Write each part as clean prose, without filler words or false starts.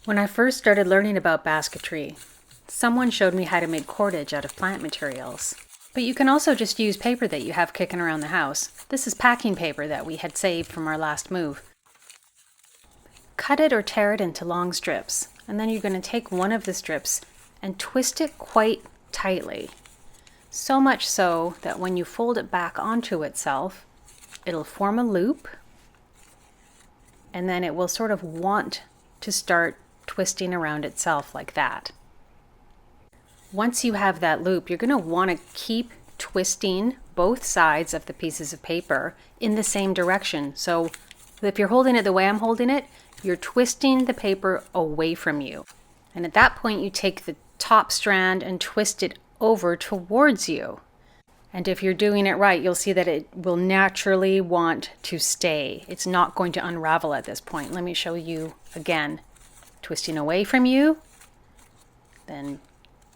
When I first started learning about basketry, someone showed me how to make cordage out of plant materials. But you can also just use paper that you have kicking around the house. This is packing paper that we had saved from our last move. Cut it or tear it into long strips, and then you're going to take one of the strips and twist it quite tightly. So much so that when you fold it back onto itself, it'll form a loop, and then it will sort of want to start twisting around itself like that. Once you have that loop, you're going to want to keep twisting both sides of the pieces of paper in the same direction. So if you're holding it the way I'm holding it, you're twisting the paper away from you. And at that point, you take the top strand and twist it over towards you. And if you're doing it right, you'll see that it will naturally want to stay. It's not going to unravel at this point. Let me show you again. Twisting away from you, then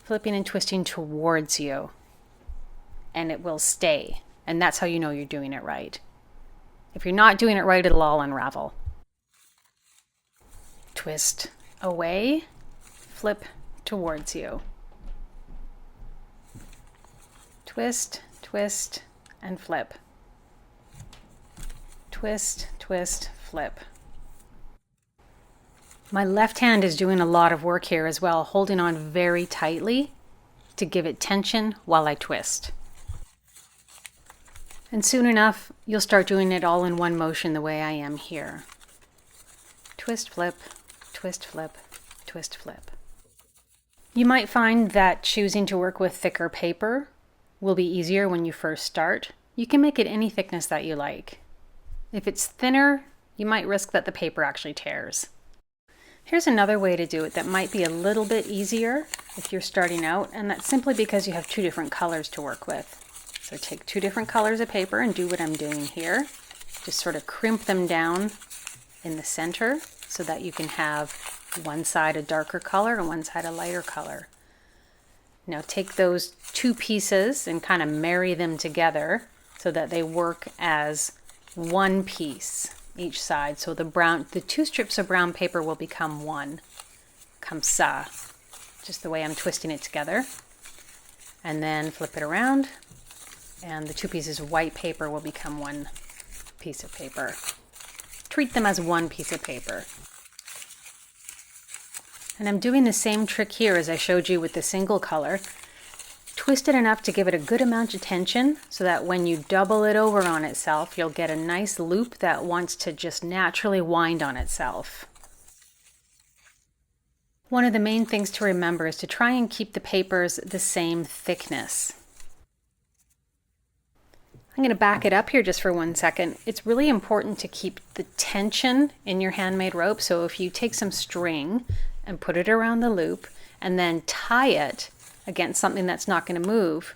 flipping and twisting towards you, and it will stay. And that's how you know you're doing it right. If you're not doing it right, it'll all unravel. Twist away, flip towards you. Twist, twist, and flip. Twist, twist, flip. My left hand is doing a lot of work here as well, holding on very tightly to give it tension while I twist. And soon enough, you'll start doing it all in one motion the way I am here. Twist, flip, twist, flip, twist, flip. You might find that choosing to work with thicker paper will be easier when you first start. You can make it any thickness that you like. If it's thinner, you might risk that the paper actually tears. Here's another way to do it that might be a little bit easier if you're starting out, and that's simply because you have two different colors to work with. So take two different colors of paper and do what I'm doing here. Just sort of crimp them down in the center so that you can have one side a darker color and one side a lighter color. Now take those two pieces and kind of marry them together so that they work as one piece each side. So the two strips of brown paper will become one. Comme ça. Just the way I'm twisting it together. And then flip it around, and the two pieces of white paper will become one piece of paper. Treat them as one piece of paper. And I'm doing the same trick here as I showed you with the single color. Twist it enough to give it a good amount of tension so that when you double it over on itself, you'll get a nice loop that wants to just naturally wind on itself. One of the main things to remember is to try and keep the papers the same thickness. I'm going to back it up here just for 1 second. It's really important to keep the tension in your handmade rope. So if you take some string and put it around the loop and then tie it against something that's not going to move,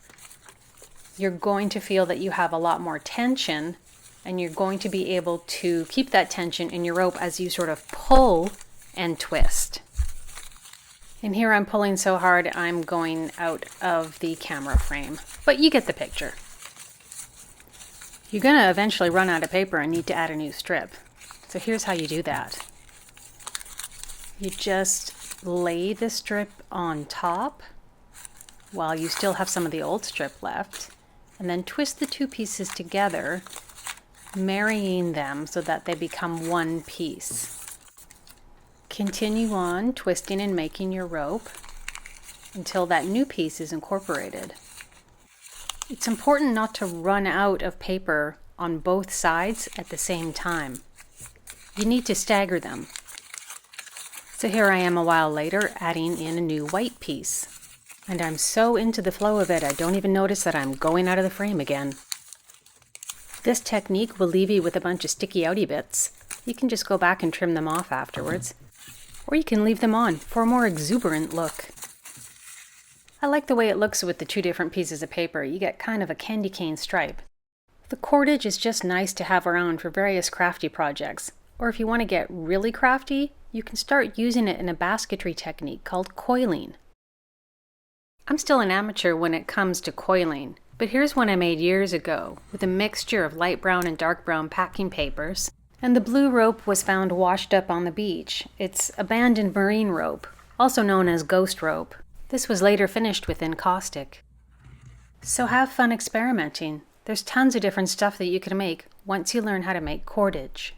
you're going to feel that you have a lot more tension, and you're going to be able to keep that tension in your rope as you sort of pull and twist. And here I'm pulling so hard I'm going out of the camera frame, but you get the picture. You're going to eventually run out of paper and need to add a new strip. So here's how you do that. You just lay the strip on top while you still have some of the old strip left, and then twist the two pieces together, marrying them so that they become one piece. Continue on twisting and making your rope until that new piece is incorporated. It's important not to run out of paper on both sides at the same time. You need to stagger them. So here I am a while later adding in a new white piece. And I'm so into the flow of it, I don't even notice that I'm going out of the frame again. This technique will leave you with a bunch of sticky outy bits. You can just go back and trim them off afterwards. Or you can leave them on for a more exuberant look. I like the way it looks with the two different pieces of paper. You get kind of a candy cane stripe. The cordage is just nice to have around for various crafty projects. Or if you want to get really crafty, you can start using it in a basketry technique called coiling. I'm still an amateur when it comes to coiling, but here's one I made years ago with a mixture of light brown and dark brown packing papers And the blue rope was found washed up on the beach. It's abandoned marine rope, also known as ghost rope. This was later finished with encaustic. So have fun experimenting. There's tons of different stuff that you can make once you learn how to make cordage.